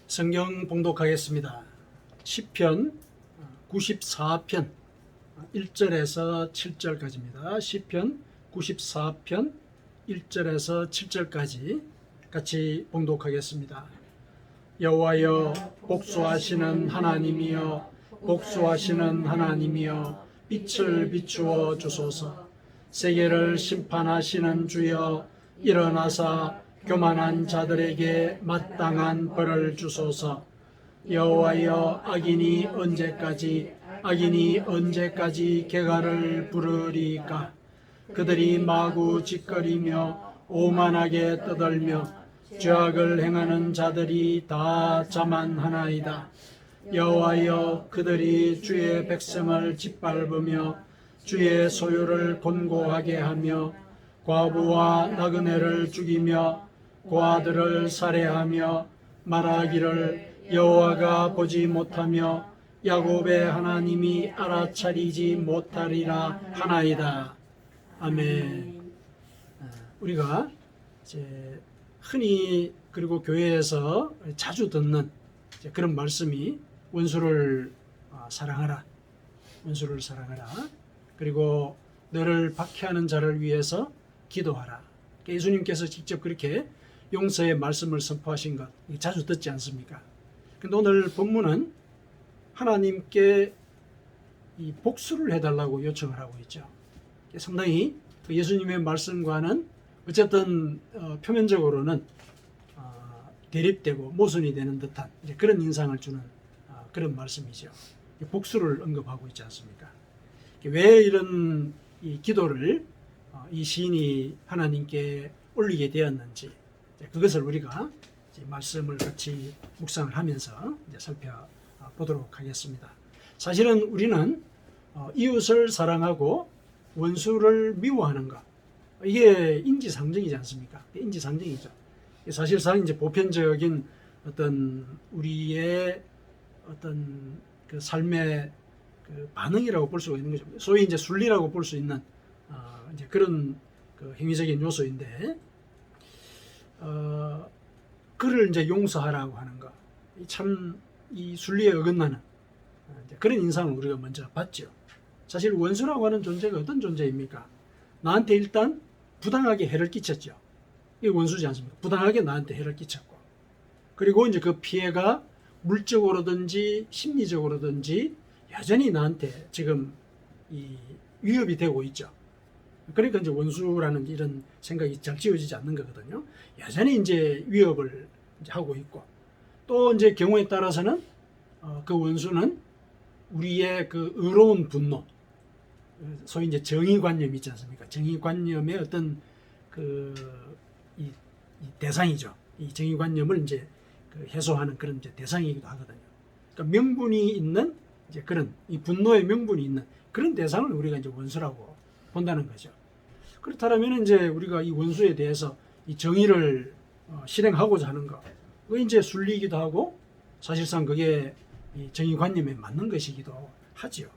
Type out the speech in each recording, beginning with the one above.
성경 봉독하겠습니다. 시편 94편 1절에서 7절까지입니다. 시편 94편 1절에서 7절까지 같이 봉독하겠습니다. 여호와여, 복수하시는 하나님이여, 복수하시는 하나님이여, 빛을 비추어 주소서. 세계를 심판하시는 주여, 일어나사 교만한 자들에게 마땅한 벌을 주소서. 여호와여, 악인이 언제까지 개가를 부르리까? 그들이 마구 짓거리며 오만하게 떠들며 죄악을 행하는 자들이 다 자만하나이다. 여호와여, 그들이 주의 백성을 짓밟으며 주의 소유를 곤고하게 하며 과부와 나그네를 죽이며 고아들을 살해하며 말하기를 여호와가 보지 못하며 야곱의 하나님이 알아차리지 못하리라 하나이다. 아멘. 우리가 이제 흔히 그리고 교회에서 자주 듣는 그런 말씀이 원수를 사랑하라, 원수를 사랑하라, 그리고 너를 박해하는 자를 위해서 기도하라. 예수님께서 직접 그렇게 용서의 말씀을 선포하신 것 자주 듣지 않습니까? 근데 오늘 본문은 하나님께 이 복수를 해달라고 요청을 하고 있죠. 상당히 예수님의 말씀과는 어쨌든 표면적으로는 대립되고 모순이 되는 듯한 그런 인상을 주는 그런 말씀이죠. 복수를 언급하고 있지 않습니까? 왜 이런 이 기도를 이 시인이 하나님께 올리게 되었는지, 그것을 우리가 말씀을 같이 묵상을 하면서 살펴보도록 하겠습니다. 사실은 우리는 이웃을 사랑하고 원수를 미워하는 것, 이게 인지상정이지 않습니까? 인지상정이죠. 사실상 이제 보편적인 어떤 우리의 어떤 그 삶의 그 반응이라고 볼 수가 있는 거죠. 소위 이제 순리라고 볼 수 있는 이제 그런 그 행위적인 요소인데, 그를 이제 용서하라고 하는 거, 참 이 순리에 어긋나는 그런 인상을 우리가 먼저 받죠. 사실 원수라고 하는 존재가 어떤 존재입니까? 나한테 일단 부당하게 해를 끼쳤죠. 이게 원수지 않습니까? 부당하게 나한테 해를 끼쳤고, 그리고 이제 그 피해가 물적으로든지 심리적으로든지 여전히 나한테 지금 이 위협이 되고 있죠. 그러니까 이제 원수라는 이런 생각이 잘 지어지지 않는 거거든요. 여전히 이제 위협을 이제 하고 있고, 또 이제 경우에 따라서는 그 원수는 우리의 그 의로운 분노, 소위 이제 정의관념이 있지 않습니까? 정의관념의 어떤 이 대상이죠. 이 정의관념을 이제 그 해소하는 그런 이제 대상이기도 하거든요. 그러니까 명분이 있는 이제 그런 이 분노의 명분이 있는 그런 대상을 우리가 이제 원수라고 본다는 거죠. 그렇다면 이제 우리가 이 원수에 대해서 이 정의를 실행하고자 하는 거, 그게 이제 순리이기도 하고 사실상 그게 이 정의관념에 맞는 것이기도 하지요.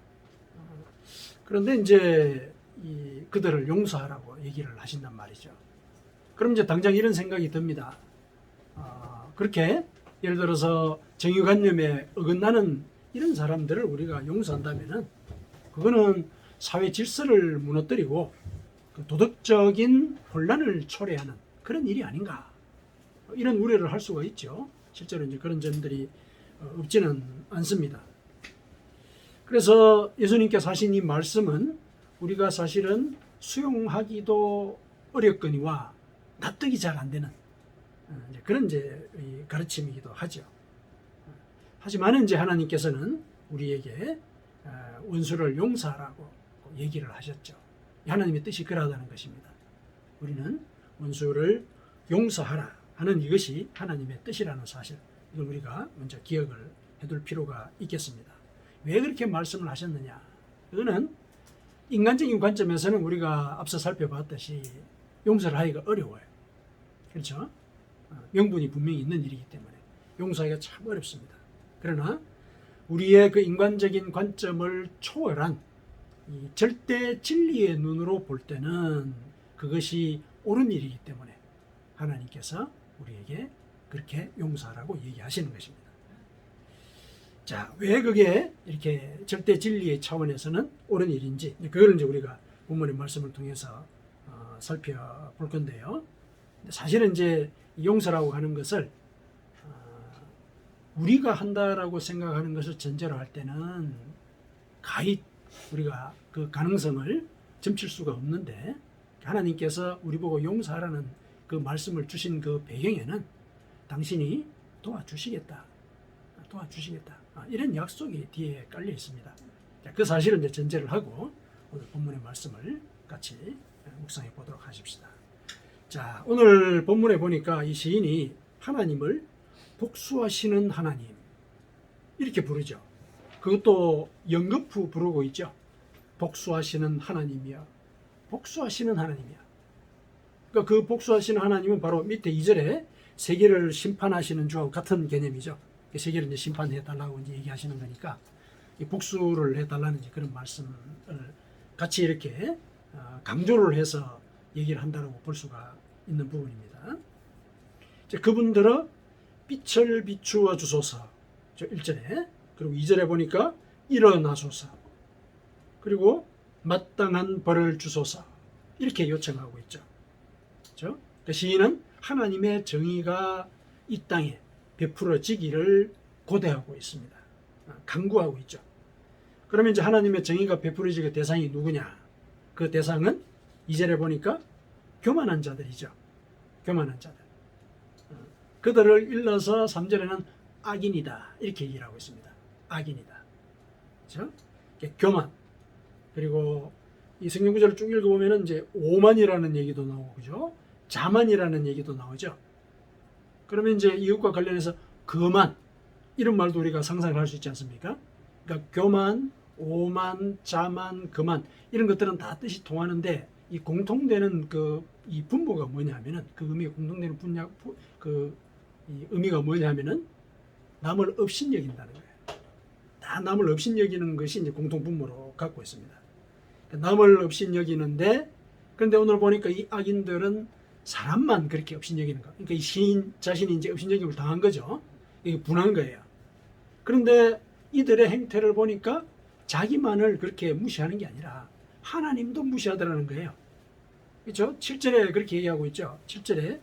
그런데 이제 그들을 용서하라고 얘기를 하신단 말이죠. 그럼 이제 당장 이런 생각이 듭니다. 그렇게 예를 들어서 정의관념에 어긋나는 이런 사람들을 우리가 용서한다면은 그거는 사회 질서를 무너뜨리고 그 도덕적인 혼란을 초래하는 그런 일이 아닌가, 이런 우려를 할 수가 있죠. 실제로 이제 그런 점들이 없지는 않습니다. 그래서 예수님께서 하신 이 말씀은 우리가 사실은 수용하기도 어렵거니와 납득이 잘 안 되는 그런 이제 가르침이기도 하죠. 하지만 이제 하나님께서는 우리에게 원수를 용서하라고 얘기를 하셨죠. 하나님의 뜻이 그러하다는 것입니다. 우리는 원수를 용서하라 하는 이것이 하나님의 뜻이라는 사실, 이걸 우리가 먼저 기억을 해둘 필요가 있겠습니다. 왜 그렇게 말씀을 하셨느냐? 그거는 인간적인 관점에서는 우리가 앞서 살펴봤듯이 용서를 하기가 어려워요. 그렇죠? 명분이 분명히 있는 일이기 때문에 용서하기가 참 어렵습니다. 그러나 우리의 그 인간적인 관점을 초월한 이 절대 진리의 눈으로 볼 때는 그것이 옳은 일이기 때문에 하나님께서 우리에게 그렇게 용서하라고 얘기하시는 것입니다. 자, 왜 그게 이렇게 절대 진리의 차원에서는 옳은 일인지, 그걸 이제 우리가 본문의 말씀을 통해서 살펴볼 건데요. 사실은 이제 용서라고 하는 것을 우리가 한다라고 생각하는 것을 전제로 할 때는 가히 우리가 그 가능성을 점칠 수가 없는데, 하나님께서 우리 보고 용서하라는 그 말씀을 주신 그 배경에는 당신이 도와주시겠다. 이런 약속이 뒤에 깔려 있습니다. 그 사실을 이제 전제를 하고 오늘 본문의 말씀을 같이 묵상해 보도록 하십시다. 자, 오늘 본문에 보니까 이 시인이 하나님을 복수하시는 하나님 이렇게 부르죠. 그것도 연거푸 부르고 있죠. 복수하시는 하나님이야. 복수하시는 하나님이야. 그러니까 그 복수하시는 하나님은 바로 밑에 2절에 세계를 심판하시는 주하고 같은 개념이죠. 세계를 이제 심판해 달라고 이제 얘기하시는 거니까 이 복수를 해 달라는 그런 말씀을 같이 이렇게 강조를 해서 얘기를 한다고 볼 수가 있는 부분입니다. 그분들은 빛을 비추어 주소서. 1절에. 그리고 2절에 보니까 일어나소서. 그리고 마땅한 벌을 주소서. 이렇게 요청하고 있죠. 그렇죠? 그 시인은 하나님의 정의가 이 땅에 베풀어지기를 고대하고 있습니다. 간구하고 있죠. 그러면 이제 하나님의 정의가 베풀어지게 대상이 누구냐? 그 대상은 2절에 보니까 교만한 자들이죠. 교만한 자들. 그들을 일러서 3절에는 악인이다. 이렇게 얘기를 하고 있습니다. 악인이다. 그렇죠? 교만. 그리고 이 성경 구절을 쭉 읽어보면 이제 오만이라는 얘기도 나오고, 그죠? 자만이라는 얘기도 나오죠. 그러면 이제 이것과 관련해서 거만, 이런 말도 우리가 상상을 할 수 있지 않습니까? 그러니까 교만, 오만, 자만, 거만, 이런 것들은 다 뜻이 통하는데, 이 공통되는 이 분모가 뭐냐면은, 그 의미가 공통되는 이 의미가 뭐냐면은, 남을 업신여긴다는 거예요. 다 남을 업신여기는 것이 이제 공통 분모로 갖고 있습니다. 그러니까 남을 업신여기는데, 그런데 오늘 보니까 이 악인들은 사람만 그렇게 업신여기는 거. 그러니까 이 시인 자신이 이제 업신여김을 당한 거죠. 이게 분한 거예요. 그런데 이들의 행태를 보니까 자기만을 그렇게 무시하는 게 아니라 하나님도 무시하더라는 거예요. 그렇죠? 7절에 그렇게 얘기하고 있죠. 7절에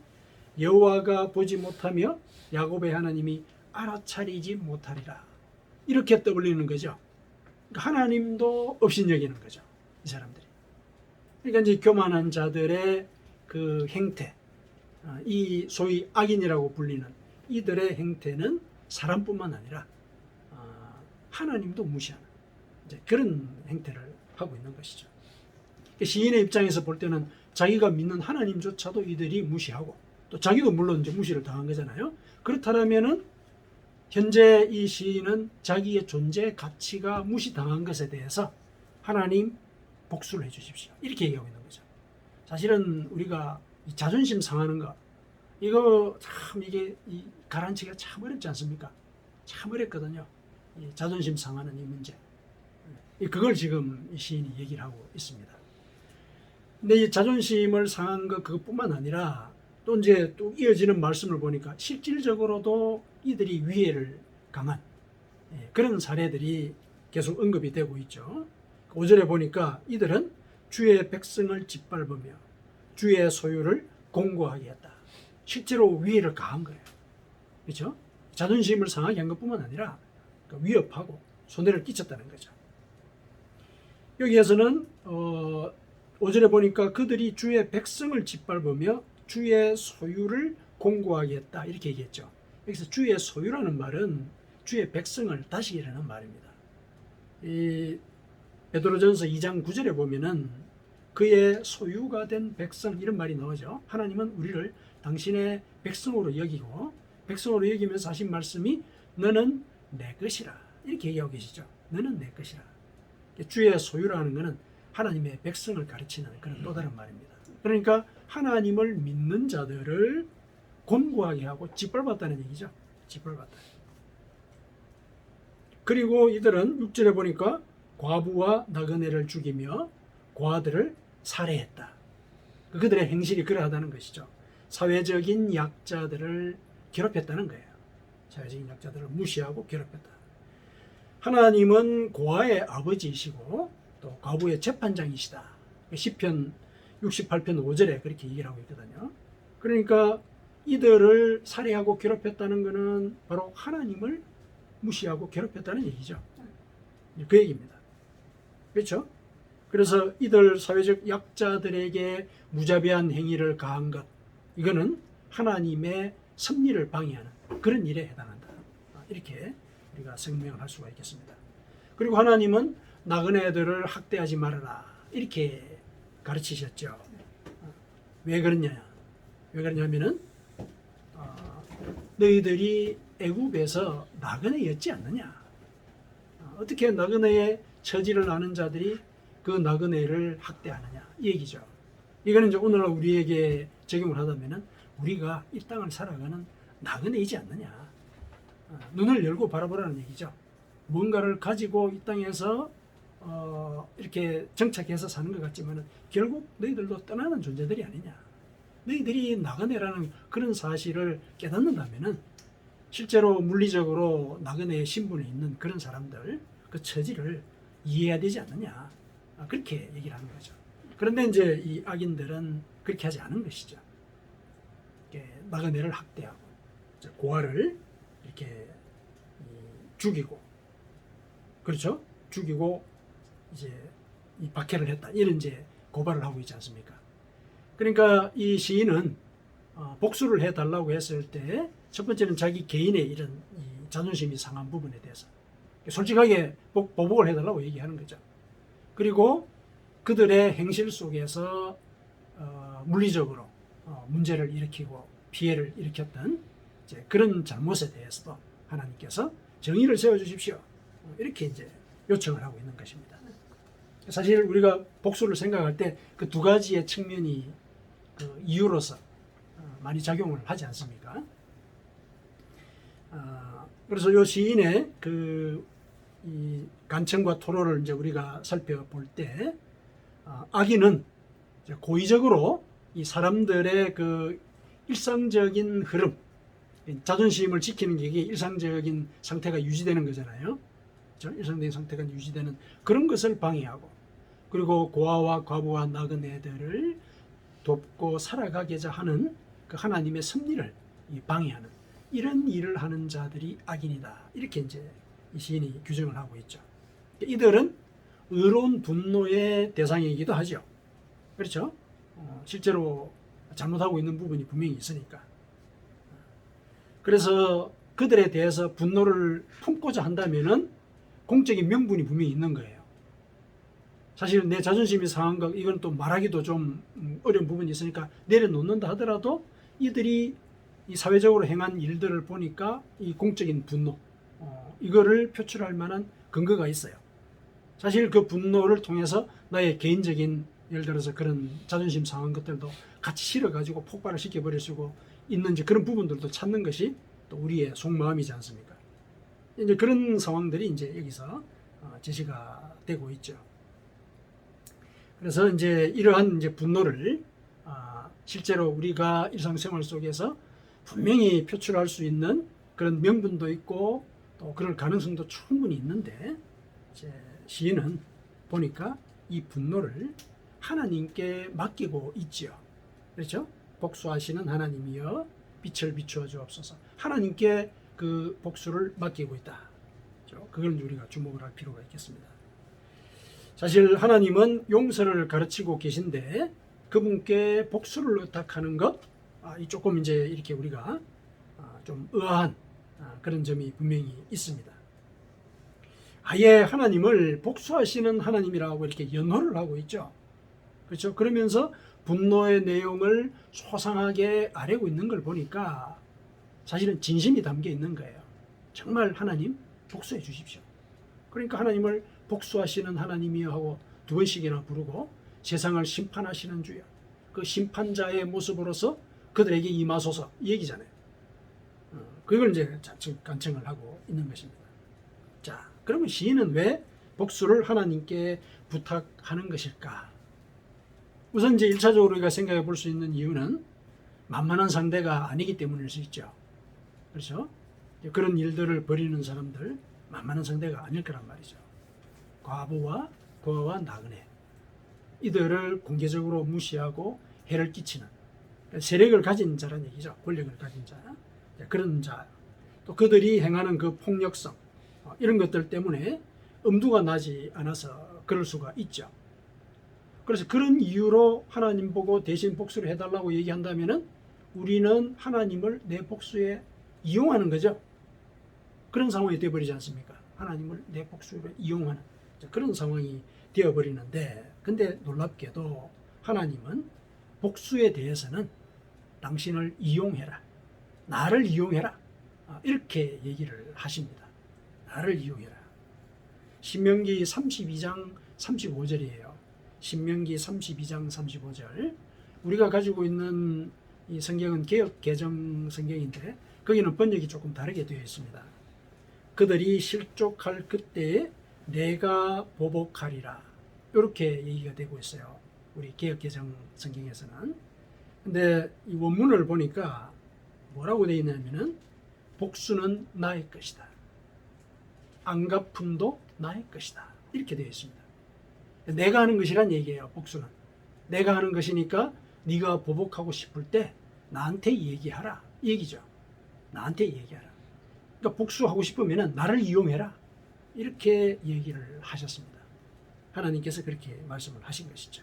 여호와가 보지 못하며 야곱의 하나님이 알아차리지 못하리라. 이렇게 떠올리는 거죠. 그러니까 하나님도 업신여기는 거죠. 이 사람들이. 그러니까 이제 교만한 자들의 그 행태, 이 소위 악인이라고 불리는 이들의 행태는 사람뿐만 아니라 하나님도 무시하는 이제 그런 행태를 하고 있는 것이죠. 시인의 입장에서 볼 때는 자기가 믿는 하나님조차도 이들이 무시하고, 또 자기도 물론 이제 무시를 당한 거잖아요. 그렇다면은 현재 이 시인은 자기의 존재 가치가 무시당한 것에 대해서 하나님 복수를 해주십시오. 이렇게 얘기하고 있는 거죠. 사실은 우리가 이 자존심 상하는 거, 이거 참 이게 이 가라앉히기가 참 어렵지 않습니까? 참 어렵거든요. 이 자존심 상하는 이 문제. 그걸 지금 이 시인이 얘기를 하고 있습니다. 근데 이 자존심을 상한 것 그것뿐만 아니라 또 이제 또 이어지는 말씀을 보니까 실질적으로도 이들이 위해를 강한 그런 사례들이 계속 언급이 되고 있죠. 5절에 보니까 이들은 주의 백성을 짓밟으며 주의 소유를 공고하게 했다. 실제로 위해를 가한 거예요. 그렇죠? 자존심을 상하게 한 것뿐만 아니라 위협하고 손해를 끼쳤다는 거죠. 여기에서는 5절에 보니까 그들이 주의 백성을 짓밟으며 주의 소유를 공고하게 했다. 이렇게 얘기했죠. 여기서 주의 소유라는 말은 주의 백성을 다스리라는 말입니다. 이 베드로전서 2장 9절에 보면은 그의 소유가 된 백성, 이런 말이 나오죠. 하나님은 우리를 당신의 백성으로 여기고, 백성으로 여기면서 하신 말씀이 너는 내 것이라, 이렇게 얘기하고 계시죠. 너는 내 것이라. 주의 소유라는 것은 하나님의 백성을 가르치는 그런 또 다른 말입니다. 그러니까 하나님을 믿는 자들을 곤고하게 하고 짓밟았다는 얘기죠. 짓밟았다. 그리고 이들은 6절에 보니까 과부와 나그네를 죽이며 고아들을 살해했다. 그들의 행실이 그러하다는 것이죠. 사회적인 약자들을 괴롭혔다는 거예요. 사회적인 약자들을 무시하고 괴롭혔다. 하나님은 고아의 아버지이시고 또 과부의 재판장이시다. 시편 68편 5절에 그렇게 얘기를 하고 있거든요. 그러니까 이들을 살해하고 괴롭혔다는 것은 바로 하나님을 무시하고 괴롭혔다는 얘기죠. 그 얘기입니다. 그렇죠? 그래서 이들 사회적 약자들에게 무자비한 행위를 가한 것, 이거는 하나님의 섭리를 방해하는 그런 일에 해당한다. 이렇게 우리가 생명을 할 수가 있겠습니다. 그리고 하나님은 나그네들을 학대하지 말아라. 이렇게 가르치셨죠. 왜 그러냐? 왜 그러냐면은 너희들이 애굽에서 나그네였지 않느냐? 어떻게 나그네의 처지를 아는 자들이 그 나그네를 학대하느냐? 이 얘기죠. 이거는 이제 오늘날 우리에게 적용을 하다면은 우리가 이 땅을 살아가는 나그네이지 않느냐? 눈을 열고 바라보라는 얘기죠. 뭔가를 가지고 이 땅에서 이렇게 정착해서 사는 것 같지만 결국 너희들도 떠나는 존재들이 아니냐. 너희들이 나그네라는 그런 사실을 깨닫는다면 실제로 물리적으로 나그네의 신분에 있는 그런 사람들 그 처지를 이해해야 되지 않느냐. 그렇게 얘기를 하는 거죠. 그런데 이제 이 악인들은 그렇게 하지 않은 것이죠. 나그네를 학대하고 고아를 이렇게 죽이고, 그렇죠? 죽이고 이제 이 박해를 했다. 이런 이제 고발을 하고 있지 않습니까? 그러니까 이 시인은 복수를 해달라고 했을 때 첫 번째는 자기 개인의 이런 이 자존심이 상한 부분에 대해서 솔직하게 보복을 해달라고 얘기하는 거죠. 그리고 그들의 행실 속에서 물리적으로 문제를 일으키고 피해를 일으켰던 이제 그런 잘못에 대해서도 하나님께서 정의를 세워주십시오. 이렇게 이제 요청을 하고 있는 것입니다. 사실 우리가 복수를 생각할 때 그 두 가지의 측면이 그 이유로서 많이 작용을 하지 않습니까? 그래서 이 시인의 이 간청과 토로를 이제 우리가 살펴볼 때 악인은 고의적으로 이 사람들의 그 일상적인 흐름, 자존심을 지키는 게 이게 일상적인 상태가 유지되는 거잖아요. 그렇죠? 일상적인 상태가 유지되는 그런 것을 방해하고, 그리고 고아와 과부와 나그네들을 돕고 살아가고자 하는 그 하나님의 섭리를 방해하는 이런 일을 하는 자들이 악인이다. 이렇게 이제 이 시인이 규정을 하고 있죠. 이들은 의로운 분노의 대상이기도 하죠. 그렇죠? 실제로 잘못하고 있는 부분이 분명히 있으니까. 그래서 그들에 대해서 분노를 품고자 한다면은 공적인 명분이 분명히 있는 거예요. 사실 내 자존심이 상한 거 이건 또 말하기도 좀 어려운 부분이 있으니까 내려놓는다 하더라도 이들이 이 사회적으로 행한 일들을 보니까 이 공적인 분노 이거를 표출할 만한 근거가 있어요. 사실 그 분노를 통해서 나의 개인적인 예를 들어서 그런 자존심 상한 것들도 같이 실어가지고 폭발을 시켜버릴 수 있는 그런 부분들도 찾는 것이 또 우리의 속마음이지 않습니까? 이제 그런 상황들이 이제 여기서 제시가 되고 있죠. 그래서 이제 이러한 이제 분노를 실제로 우리가 일상생활 속에서 분명히 표출할 수 있는 그런 명분도 있고 또 그럴 가능성도 충분히 있는데 이제 시인은 보니까 이 분노를 하나님께 맡기고 있지요. 그렇죠? 복수하시는 하나님이여 빛을 비추어 주옵소서. 하나님께 그 복수를 맡기고 있다. 그걸 우리가 주목을 할 필요가 있겠습니다. 사실 하나님은 용서를 가르치고 계신데 그분께 복수를 의탁하는 것, 조금 이제 이렇게 우리가 좀 의아한 그런 점이 분명히 있습니다. 아예 하나님을 복수하시는 하나님이라고 이렇게 연호를 하고 있죠. 그렇죠? 그러면서 분노의 내용을 소상하게 아뢰고 있는 걸 보니까 사실은 진심이 담겨 있는 거예요. 정말 하나님 복수해 주십시오. 그러니까 하나님을 복수하시는 하나님이여 하고 두 번씩이나 부르고 세상을 심판하시는 주여, 그 심판자의 모습으로서 그들에게 임하소서 이 얘기잖아요. 그걸 이제 간청을 하고 있는 것입니다. 자, 그러면 시인은 왜 복수를 하나님께 부탁하는 것일까? 우선 이제 1차적으로 우리가 생각해 볼 수 있는 이유는 만만한 상대가 아니기 때문일 수 있죠. 그렇죠? 그런 일들을 벌이는 사람들 만만한 상대가 아닐 거란 말이죠. 과부와 고아와 나그네 이들을 공개적으로 무시하고 해를 끼치는 세력을 가진 자라는 얘기죠. 권력을 가진 자, 그런 자, 또 그들이 행하는 그 폭력성 이런 것들 때문에 엄두가 나지 않아서 그럴 수가 있죠. 그래서 그런 이유로 하나님 보고 대신 복수를 해달라고 얘기한다면은 우리는 하나님을 내 복수에 이용하는 거죠. 그런 상황이 되어버리지 않습니까? 하나님을 내 복수로 이용하는 그런 상황이 되어버리는데, 근데 놀랍게도 하나님은 복수에 대해서는 당신을 이용해라, 나를 이용해라, 이렇게 얘기를 하십니다. 나를 이용해라. 신명기 32장 35절이에요. 신명기 32장 35절. 우리가 가지고 있는 이 성경은 개역 개정 성경인데 거기는 번역이 조금 다르게 되어 있습니다. 그들이 실족할 그때에 내가 보복하리라, 이렇게 얘기가 되고 있어요. 우리 개역 개정 성경에서는. 근데 이 원문을 보니까 뭐라고 되어 있냐면은 복수는 나의 것이다, 안갚음도 나의 것이다, 이렇게 되어 있습니다. 내가 하는 것이란 얘기예요. 복수는 내가 하는 것이니까 네가 보복하고 싶을 때 나한테 얘기하라, 이 얘기죠. 나한테 얘기하라. 그러니까 복수하고 싶으면 나를 이용해라, 이렇게 얘기를 하셨습니다. 하나님께서 그렇게 말씀을 하신 것이죠.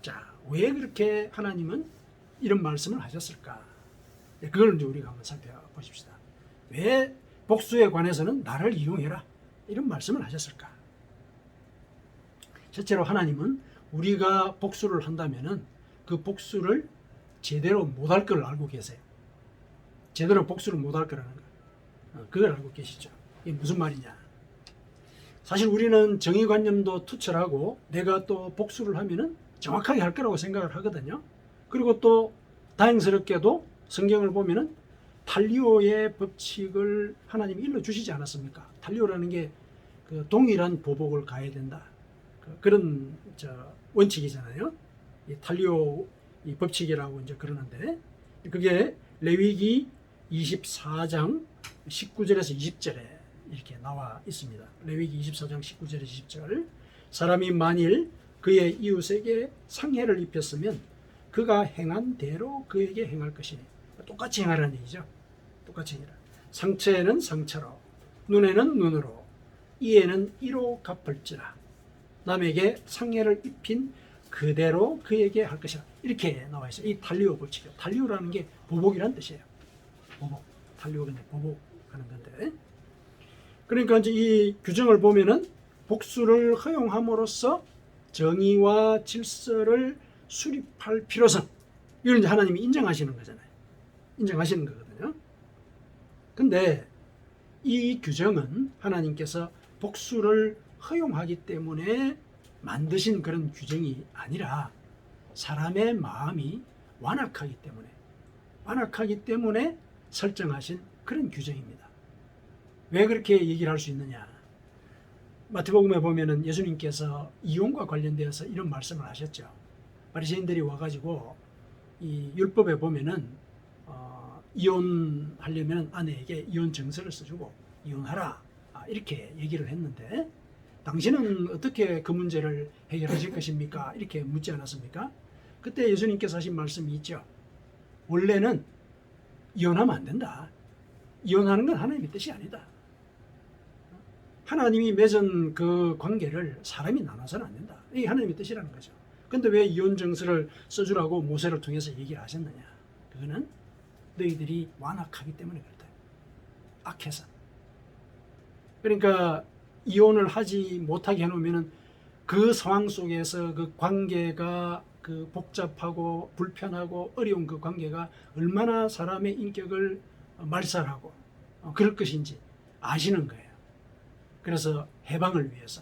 자, 왜 그렇게 하나님은 이런 말씀을 하셨을까? 그걸 이제 우리가 한번 살펴보십시다. 왜 복수에 관해서는 나를 이용해라, 이런 말씀을 하셨을까? 실제로 하나님은 우리가 복수를 한다면은 그 복수를 제대로 못할 걸 알고 계세요. 제대로 복수를 못할 거라는 거, 그걸 알고 계시죠. 이게 무슨 말이냐? 사실 우리는 정의관념도 투철하고 내가 또 복수를 하면은 정확하게 할 거라고 생각을 하거든요. 그리고 또 다행스럽게도 성경을 보면은 탈리오의 법칙을 하나님이 일러주시지 않았습니까? 탈리오라는 게 그 동일한 보복을 가해야 된다, 그런 원칙이잖아요. 이 탈리오 이 법칙이라고 이제 그러는데, 그게 레위기 24장 19절에서 20절에 이렇게 나와 있습니다. 레위기 24장 19절에서 20절. 사람이 만일 그의 이웃에게 상해를 입혔으면 그가 행한 대로 그에게 행할 것이니, 똑같이 행하라는 얘기죠. 똑같이 행하라. 상처에는 상처로, 눈에는 눈으로, 이에는 이로 갚을지라. 남에게 상해를 입힌 그대로 그에게 할 것이라, 이렇게 나와 있어요. 이 탈리오 법칙이요. 탈리오라는 게 보복이란 뜻이에요. 보복. 탈리오가 이제 보복하는 건데. 그러니까 이제 이 규정을 보면은 복수를 허용함으로써 정의와 질서를 수립할 필요성, 이걸 이제 하나님이 인정하시는 거잖아요. 인정하시는 거거든요. 근데 이 규정은 하나님께서 복수를 허용하기 때문에 만드신 그런 규정이 아니라 사람의 마음이 완악하기 때문에 설정하신 그런 규정입니다. 왜 그렇게 얘기를 할 수 있느냐? 마태복음에 보면은 예수님께서 이혼과 관련되어서 이런 말씀을 하셨죠. 바리새인들이 와가지고 이 율법에 보면은 이혼하려면 아내에게 이혼 증서를 써주고 이혼하라, 이렇게 얘기를 했는데, 당신은 어떻게 그 문제를 해결하실 것입니까? 이렇게 묻지 않았습니까? 그때 예수님께서 하신 말씀이 있죠. 원래는 이혼하면 안 된다. 이혼하는 건 하나님의 뜻이 아니다. 하나님이 맺은 그 관계를 사람이 나눠서는 안 된다. 이게 하나님의 뜻이라는 거죠. 근데 왜 이혼 증서를 써주라고 모세를 통해서 얘기를 하셨느냐? 그거는 너희들이 완악하기 때문에 그렇다. 악해서. 그러니까 이혼을 하지 못하게 해놓으면 그 상황 속에서 그 관계가 그 복잡하고 불편하고 어려운 그 관계가 얼마나 사람의 인격을 말살하고 그럴 것인지 아시는 거예요. 그래서 해방을 위해서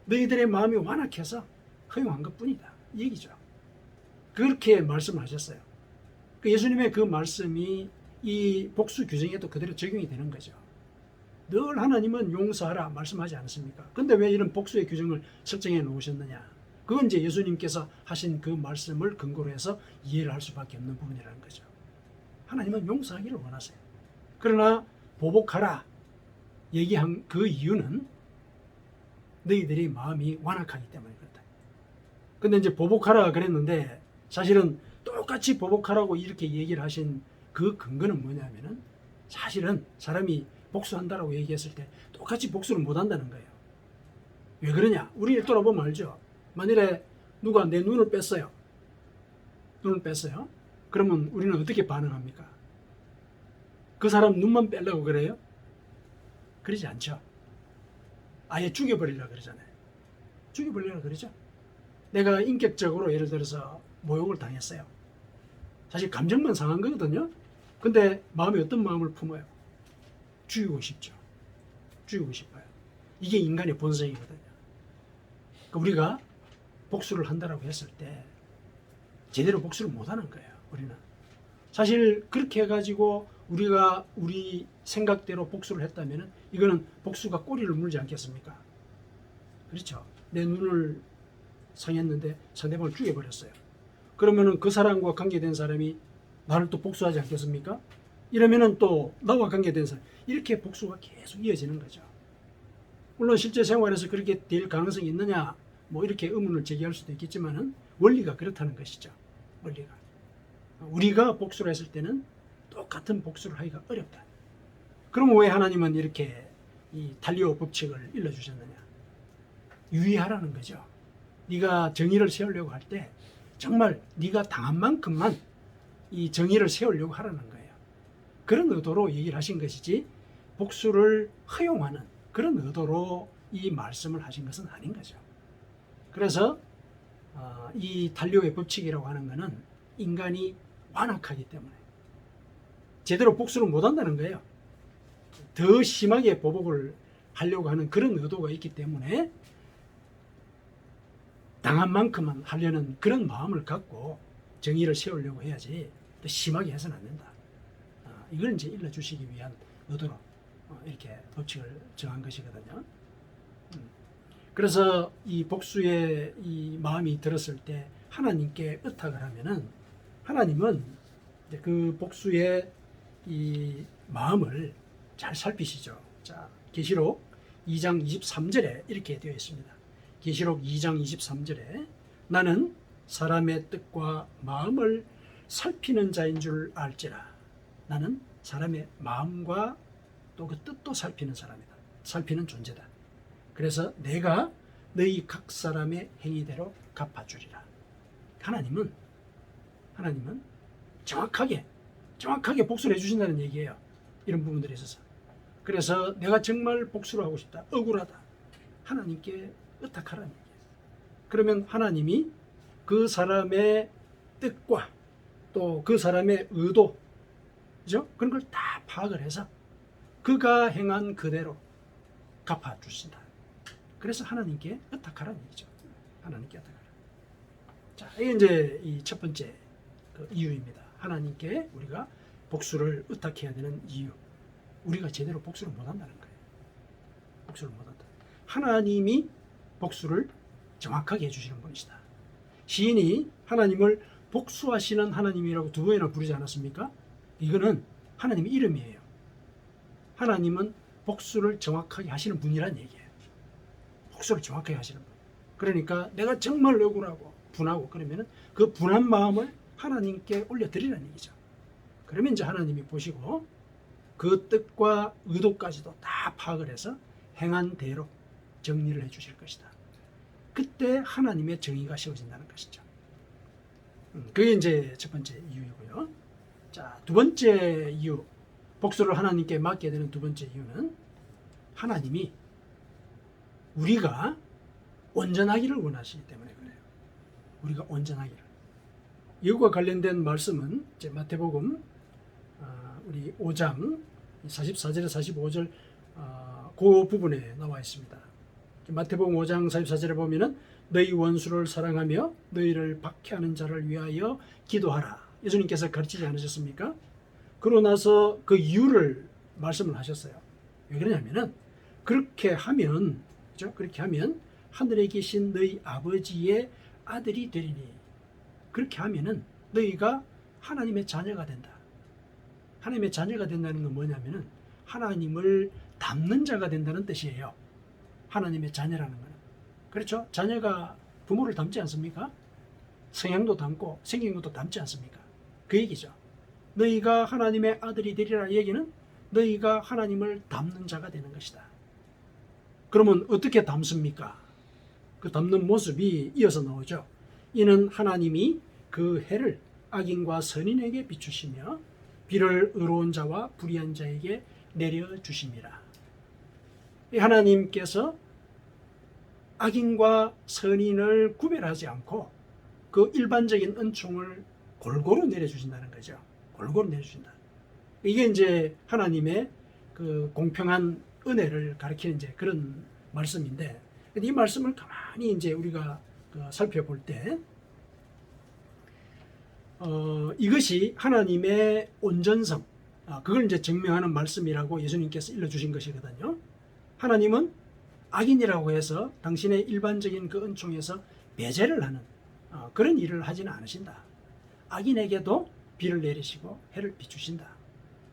너희들의 마음이 완악해서 허용한 것뿐이다, 이 얘기죠. 그렇게 말씀하셨어요. 예수님의 그 말씀이 이 복수 규정에도 그대로 적용이 되는 거죠. 늘 하나님은 용서하라 말씀하지 않습니까? 근데 왜 이런 복수의 규정을 설정해 놓으셨느냐? 그건 이제 예수님께서 하신 그 말씀을 근거로 해서 이해를 할 수밖에 없는 부분이라는 거죠. 하나님은 용서하기를 원하세요. 그러나 보복하라 얘기한 그 이유는 너희들이 마음이 완악하기 때문에 그렇다. 근데 이제 보복하라 그랬는데 사실은 똑같이 보복하라고 이렇게 얘기를 하신 그 근거는 뭐냐면은 사실은 사람이 복수한다라고 얘기했을 때 똑같이 복수를 못 한다는 거예요. 왜 그러냐? 우리 돌아보면 알죠. 만일에 누가 내 눈을 뺐어요. 눈을 뺐어요. 그러면 우리는 어떻게 반응합니까? 그 사람 눈만 빼려고 그래요? 그러지 않죠. 아예 죽여버리려고 그러잖아요. 죽여버리려고 그러죠. 내가 인격적으로 예를 들어서 모욕을 당했어요. 사실 감정만 상한 거거든요. 근데 마음에 어떤 마음을 품어요? 죽이고 싶죠. 죽이고 싶어요. 이게 인간의 본성이거든요. 그러니까 우리가 복수를 한다라고 했을 때 제대로 복수를 못 하는 거예요. 우리는. 사실 그렇게 해가지고 우리가 우리 생각대로 복수를 했다면 이거는 복수가 꼬리를 물지 않겠습니까? 그렇죠. 내 눈을 상했는데 상대방을 죽여버렸어요. 그러면은 그 사람과 관계된 사람이 나를 또 복수하지 않겠습니까? 이러면은 또 나와 관계된 사람 이렇게 복수가 계속 이어지는 거죠. 물론 실제 생활에서 그렇게 될 가능성이 있느냐 뭐 이렇게 의문을 제기할 수도 있겠지만은 원리가 그렇다는 것이죠. 원리가 우리가 복수를 했을 때는 똑같은 복수를 하기가 어렵다. 그럼 왜 하나님은 이렇게 이 달리오 법칙을 일러주셨느냐? 유의하라는 거죠. 네가 정의를 세우려고 할 때 정말 네가 당한 만큼만 이 정의를 세우려고 하라는 거예요. 그런 의도로 얘기를 하신 것이지 복수를 허용하는 그런 의도로 이 말씀을 하신 것은 아닌 거죠. 그래서 이 달리오의 법칙이라고 하는 것은 인간이 완악하기 때문에 제대로 복수를 못한다는 거예요. 더 심하게 보복을 하려고 하는 그런 의도가 있기 때문에 당한 만큼은 하려는 그런 마음을 갖고 정의를 세우려고 해야지 더 심하게 해서는 안 된다. 이걸 이제 일러주시기 위한 의도로 이렇게 법칙을 정한 것이거든요. 그래서 이 복수의 이 마음이 들었을 때 하나님께 의탁을 하면은 하나님은 이제 그 복수의 이 마음을 잘 살피시죠. 자, 계시록 2장 23절에 이렇게 되어 있습니다. 계시록 2장 23절에 나는 사람의 뜻과 마음을 살피는 자인 줄 알지라. 나는 사람의 마음과 또 그 뜻도 살피는 사람이다. 살피는 존재다. 그래서 내가 너희 각 사람의 행위대로 갚아주리라. 하나님은 정확하게 복수를 해주신다는 얘기예요. 이런 부분들에 있어서. 그래서 내가 정말 복수를 하고 싶다. 억울하다. 하나님께 의탁하라는 얘기예요. 그러면 하나님이 그 사람의 뜻과 또 그 사람의 의도, 그죠? 그런 걸 다 파악을 해서 그가 행한 그대로 갚아주신다. 그래서 하나님께 의탁하라는 얘기죠. 하나님께 의탁하라. 자, 이게 이제 이 첫 번째 그 이유입니다. 하나님께 우리가 복수를 의탁해야 되는 이유. 우리가 제대로 복수를 못한다는 거예요. 복수를 못한다. 하나님이 복수를 정확하게 해주시는 분이시다. 시인이 하나님을 복수하시는 하나님이라고 두 번이나 부르지 않았습니까? 이거는 하나님의 이름이에요. 하나님은 복수를 정확하게 하시는 분이란 얘기예요. 복수를 정확하게 하시는 분. 그러니까 내가 정말 억울하고 분하고 그러면은 그 분한 마음을 하나님께 올려드리라는 얘기죠. 그러면 이제 하나님이 보시고 그 뜻과 의도까지도 다 파악을 해서 행한 대로 정리를 해주실 것이다. 그때 하나님의 정의가 세워진다는 것이죠. 그게 이제 첫 번째 이유이고요. 자, 두 번째 이유, 복수를 하나님께 맡게 되는 두 번째 이유는 하나님이 우리가 온전하기를 원하시기 때문에 그래요. 우리가 온전하기를. 이것과 관련된 말씀은 이제 마태복음 우리 5장 44절에 45절 그 부분에 나와 있습니다. 마태복음 5장 44절에 보면은 너희 원수를 사랑하며 너희를 박해하는 자를 위하여 기도하라. 예수님께서 가르치지 않으셨습니까? 그러고 나서 그 이유를 말씀을 하셨어요. 왜 그러냐면은 그렇게 하면, 그렇죠? 그렇게 하면 하늘에 계신 너희 아버지의 아들이 되리니, 그렇게 하면은 너희가 하나님의 자녀가 된다. 하나님의 자녀가 된다는 건 뭐냐면은 하나님을 닮는 자가 된다는 뜻이에요. 하나님의 자녀라는 거는. 그렇죠? 자녀가 부모를 닮지 않습니까? 성향도 닮고 생긴 것도 닮지 않습니까? 그 얘기죠. 너희가 하나님의 아들이 되리라 얘기는 너희가 하나님을 닮는 자가 되는 것이다. 그러면 어떻게 닮습니까? 그 닮는 모습이 이어서 나오죠. 이는 하나님이 그 해를 악인과 선인에게 비추시며 비를 의로운 자와 불의한 자에게 내려주심이라. 하나님께서 악인과 선인을 구별하지 않고 그 일반적인 은총을 골고루 내려주신다는 거죠. 골고루 내려주신다. 이게 이제 하나님의 그 공평한 은혜를 가리키는 이제 그런 말씀인데, 이 말씀을 가만히 이제 우리가 살펴볼 때, 이것이 하나님의 온전성, 그걸 이제 증명하는 말씀이라고 예수님께서 일러주신 것이거든요. 하나님은 악인이라고 해서 당신의 일반적인 그 은총에서 배제를 하는 그런 일을 하지는 않으신다. 악인에게도 비를 내리시고 해를 비추신다.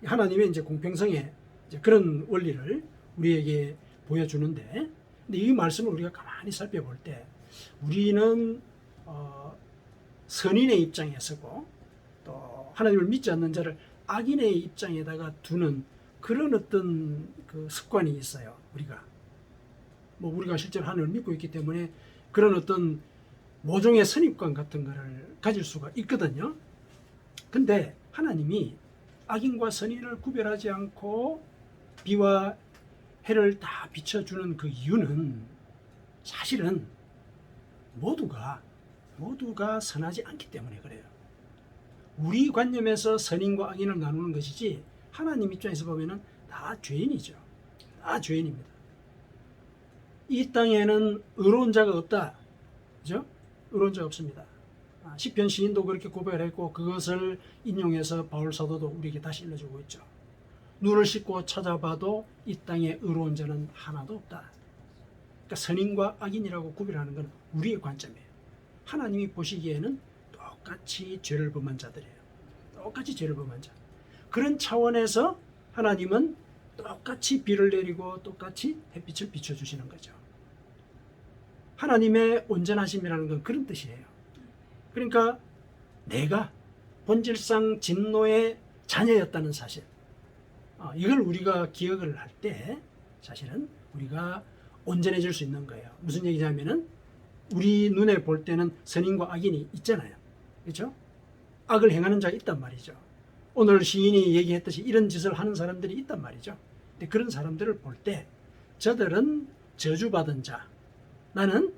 하나님의 이제 공평성의 이제 그런 원리를 우리에게 보여주는데, 근데 이 말씀을 우리가 가만히 살펴볼 때 우리는 선인의 입장에 서고 또 하나님을 믿지 않는 자를 악인의 입장에다가 두는 그런 어떤 그 습관이 있어요. 우리가 실제로 하나님을 믿고 있기 때문에 그런 어떤 모종의 선입관 같은 거를 가질 수가 있거든요. 근데 하나님이 악인과 선인을 구별하지 않고 비와 해를 다 비춰주는 그 이유는 사실은 모두가 선하지 않기 때문에 그래요. 우리 관념에서 선인과 악인을 나누는 것이지 하나님 입장에서 보면은 다 죄인이죠. 다 죄인입니다. 이 땅에는 의로운 자가 없다. 그죠? 의로운 자가 없습니다. 시편 시인도 그렇게 고백했고 그것을 인용해서 바울 사도도 우리에게 다시 일러주고 있죠. 눈을 씻고 찾아봐도 이 땅에 의로운 자는 하나도 없다. 그러니까 선인과 악인이라고 구별하는 건 우리의 관점이에요. 하나님이 보시기에는 똑같이 죄를 범한 자들이에요. 똑같이 죄를 범한 자. 그런 차원에서 하나님은 똑같이 비를 내리고 똑같이 햇빛을 비춰주시는 거죠. 하나님의 온전하심이라는 건 그런 뜻이에요. 그러니까 내가 본질상 진노의 자녀였다는 사실, 이걸 우리가 기억을 할 때 사실은 우리가 온전해질 수 있는 거예요. 무슨 얘기냐면은 우리 눈에 볼 때는 선인과 악인이 있잖아요. 그렇죠? 악을 행하는 자가 있단 말이죠. 오늘 시인이 얘기했듯이 이런 짓을 하는 사람들이 있단 말이죠. 근데 그런 사람들을 볼 때 저들은 저주받은 자, 나는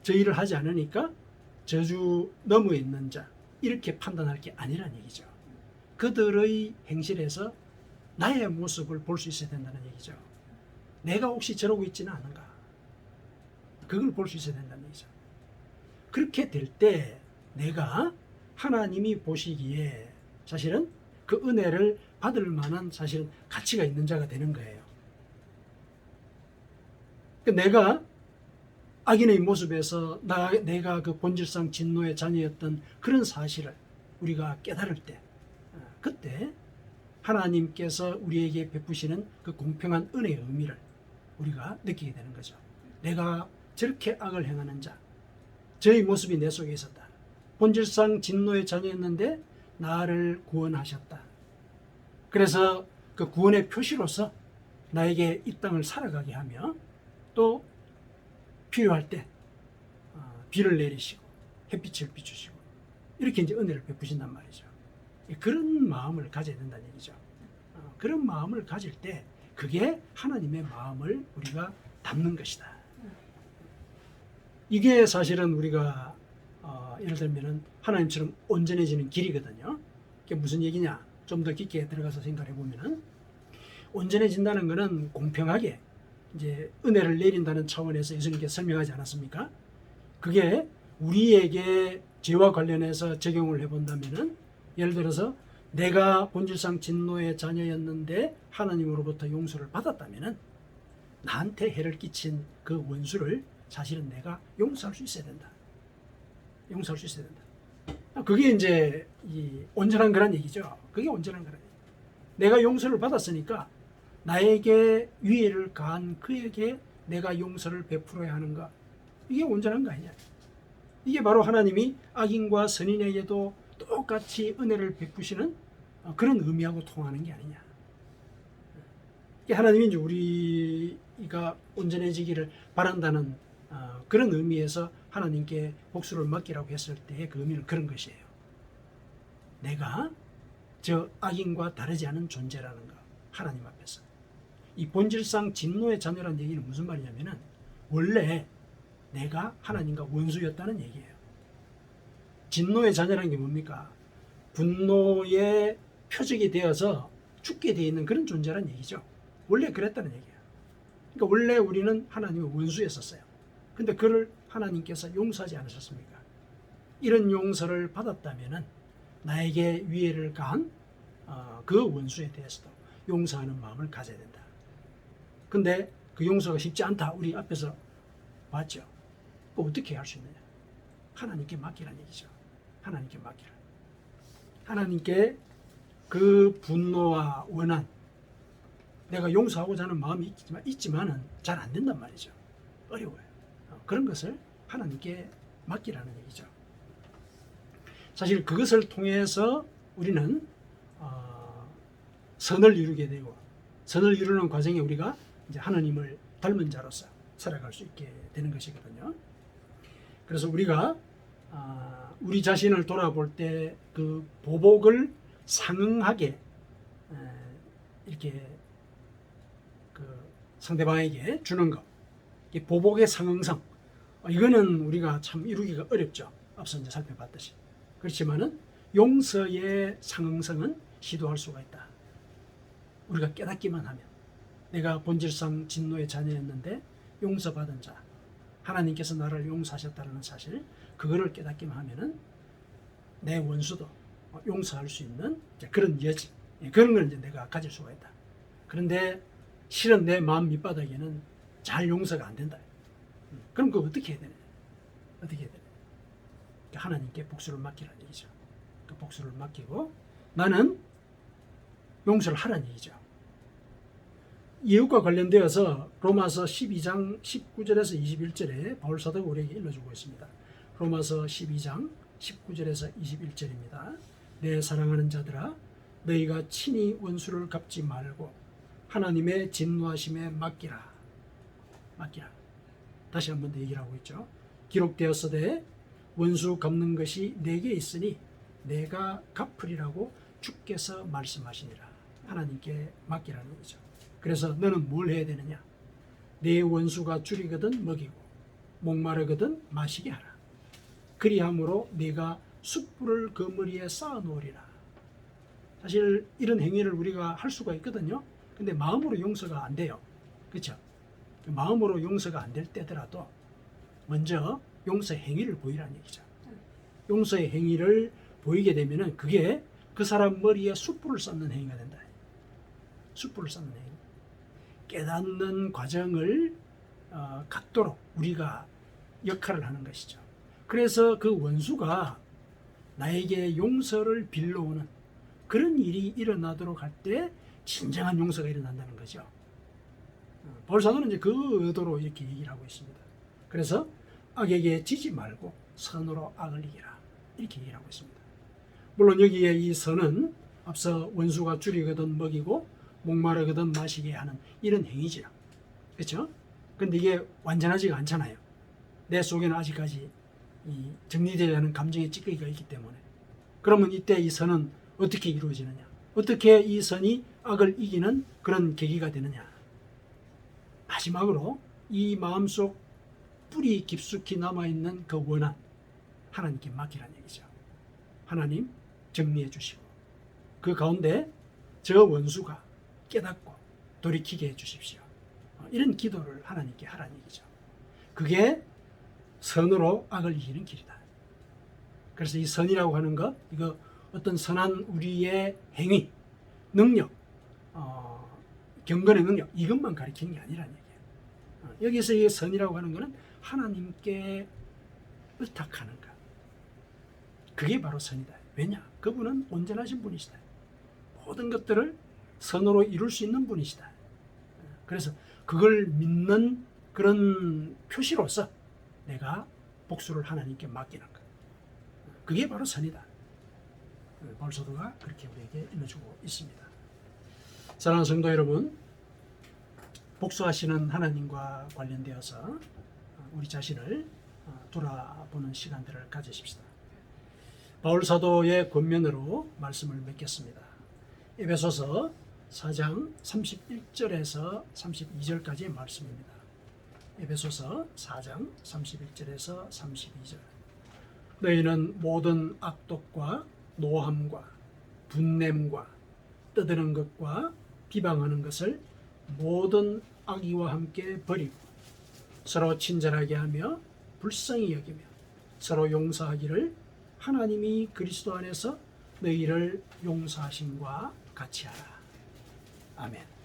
저 일을 하지 않으니까 저주 너머에 있는 자, 이렇게 판단할 게 아니란 얘기죠. 그들의 행실에서 나의 모습을 볼 수 있어야 된다는 얘기죠. 내가 혹시 저러고 있지는 않은가, 그걸 볼 수 있어야 된다는 얘기죠. 그렇게 될 때 내가 하나님이 보시기에 사실은 그 은혜를 받을 만한 사실은 가치가 있는 자가 되는 거예요. 내가 악인의 모습에서 내가 그 본질상 진노의 자녀였던 그런 사실을 우리가 깨달을 때, 그때 하나님께서 우리에게 베푸시는 그 공평한 은혜의 의미를 우리가 느끼게 되는 거죠. 내가 저렇게 악을 행하는 자, 저의 모습이 내 속에 있었다. 본질상 진노의 자녀였는데 나를 구원하셨다. 그래서 그 구원의 표시로서 나에게 이 땅을 살아가게 하며 또 필요할 때 비를 내리시고 햇빛을 비추시고 이렇게 이제 은혜를 베푸신단 말이죠. 그런 마음을 가져야 된다는 얘기죠. 그런 마음을 가질 때 그게 하나님의 마음을 우리가 담는 것이다. 이게 사실은 우리가 예를 들면 하나님처럼 온전해지는 길이거든요. 그게 무슨 얘기냐? 좀 더 깊게 들어가서 생각해 보면은 온전해진다는 것은 공평하게 이제 은혜를 내린다는 차원에서 예수님께서 설명하지 않았습니까? 그게 우리에게 죄와 관련해서 적용을 해본다면은 예를 들어서 내가 본질상 진노의 자녀였는데 하나님으로부터 용서를 받았다면은 나한테 해를 끼친 그 원수를 사실은 내가 용서할 수 있어야 된다. 용서할 수 있어야 된다. 그게 이제 이 온전한 거란 얘기죠. 그게 온전한 거란 얘기. 내가 용서를 받았으니까 나에게 위해를 가한 그에게 내가 용서를 베풀어야 하는가? 이게 온전한 거 아니냐? 이게 바로 하나님이 악인과 선인에게도 똑같이 은혜를 베푸시는 그런 의미하고 통하는 게 아니냐? 하나님이 이제 우리가 온전해지기를 바란다는 그런 의미에서 하나님께 복수를 맡기라고 했을 때의 그 의미는 그런 것이에요. 내가 저 악인과 다르지 않은 존재라는 거, 하나님 앞에서. 이 본질상 진노의 자녀라는 얘기는 무슨 말이냐면은 원래 내가 하나님과 원수였다는 얘기예요. 진노의 자녀라는 게 뭡니까? 분노의 표적이 되어서 죽게 되어 있는 그런 존재라는 얘기죠. 원래 그랬다는 얘기예요. 그러니까 원래 우리는 하나님의 원수였었어요. 근데 그를 하나님께서 용서하지 않으셨습니까? 이런 용서를 받았다면은 나에게 위해를 가한 그 원수에 대해서도 용서하는 마음을 가져야 된다. 근데 그 용서가 쉽지 않다. 우리 앞에서 봤죠. 어떻게 할 수 있느냐? 하나님께 맡기라는 얘기죠. 하나님께 맡기라. 하나님께 그 분노와 원한, 내가 용서하고자 하는 마음이 있지만은 잘 안 된단 말이죠. 어려워요. 그런 것을 하나님께 맡기라는 얘기죠. 사실 그것을 통해서 우리는 선을 이루게 되고, 선을 이루는 과정에 우리가 이제 하나님을 닮은 자로서 살아갈 수 있게 되는 것이거든요. 그래서 우리가 우리 자신을 돌아볼 때 그 보복을 상응하게 이렇게 그 상대방에게 주는 것, 이 보복의 상응성, 이거는 우리가 참 이루기가 어렵죠. 앞서 이제 살펴봤듯이. 그렇지만은 용서의 상응성은 시도할 수가 있다. 우리가 깨닫기만 하면, 내가 본질상 진노의 자녀였는데 용서받은 자, 하나님께서 나를 용서하셨다는 사실, 그거를 깨닫기만 하면은 내 원수도 용서할 수 있는 그런 여지, 그런 걸 이제 내가 가질 수가 있다. 그런데 실은 내 마음 밑바닥에는 잘 용서가 안 된다. 그럼 그거 어떻게 해야 되냐? 어떻게 해야 되냐? 하나님께 복수를 맡기라는 얘기죠. 그 복수를 맡기고 나는 용서를 하라는 얘기죠. 이웃과 관련되어서 로마서 12장 19절에서 21절에 바울 사도가 우리에게 일러주고 있습니다. 로마서 12장 19절에서 21절입니다. 내 사랑하는 자들아, 너희가 친히 원수를 갚지 말고 하나님의 진노하심에 맡기라. 맡기라. 다시 한 번 더 얘기를 하고 있죠. 기록되었으되 원수 갚는 것이 내게 있으니 내가 갚으리라고 주께서 말씀하시니라. 하나님께 맡기라는 거죠. 그래서 너는 뭘 해야 되느냐? 내 원수가 줄이거든 먹이고 목마르거든 마시게 하라. 그리함으로 네가 숯불을 그 머리에 쌓아 놓으리라. 사실 이런 행위를 우리가 할 수가 있거든요. 근데 마음으로 용서가 안 돼요. 그렇죠? 마음으로 용서가 안 될 때더라도 먼저 용서 행위를 보이라는 얘기죠. 용서의 행위를 보이게 되면은 그게 그 사람 머리에 숯불을 쌓는 행위가 된다. 숯불을 쌓는 행위. 깨닫는 과정을 갖도록 우리가 역할을 하는 것이죠. 그래서 그 원수가 나에게 용서를 빌려오는 그런 일이 일어나도록 할 때 진정한 용서가 일어난다는 거죠. 바울 사도는 이제 그 의도로 이렇게 얘기를 하고 있습니다. 그래서 악에게 지지 말고 선으로 악을 이기라, 이렇게 얘기를 하고 있습니다. 물론 여기에 이 선은 앞서 원수가 줄이거든 먹이고 목마르거든 마시게 하는 이런 행위죠. 그렇죠? 근데 이게 완전하지가 않잖아요. 내 속에는 아직까지 이 정리되지 않은 감정의 찌꺼기가 있기 때문에. 그러면 이때 이 선은 어떻게 이루어지느냐? 어떻게 이 선이 악을 이기는 그런 계기가 되느냐? 마지막으로 이 마음속 뿌리 깊숙이 남아있는 그 원한, 하나님께 맡기라는 얘기죠. 하나님 정리해 주시고 그 가운데 저 원수가 깨닫고 돌이키게 해 주십시오. 이런 기도를 하나님께 하라는 얘기죠. 그게 선으로 악을 이기는 길이다. 그래서 이 선이라고 하는 것, 이거 어떤 선한 우리의 행위, 능력, 경건의 능력, 이것만 가리키는 게 아니라는 얘기예요. 여기서 이 선이라고 하는 것은 하나님께 의탁하는 것. 그게 바로 선이다. 왜냐? 그분은 온전하신 분이시다. 모든 것들을 선으로 이룰 수 있는 분이시다. 그래서 그걸 믿는 그런 표시로서 내가 복수를 하나님께 맡기는 것. 그게 바로 선이다. 바울 사도가 그렇게 우리에게 일러주고 있습니다. 사랑하는 성도 여러분, 복수하시는 하나님과 관련되어서 우리 자신을 돌아보는 시간들을 가지십시다. 바울 사도의 권면으로 말씀을 맺겠습니다. 에베소서 4장 31절에서 32절까지의 말씀입니다. 에베소서 4장 31절에서 32절. 너희는 모든 악독과 노함과 분냄과 떠드는 것과 비방하는 것을 모든 악의와 함께 버리고 서로 친절하게 하며 불쌍히 여기며 서로 용서하기를 하나님이 그리스도 안에서 너희를 용서하심과 같이 하라. 아멘.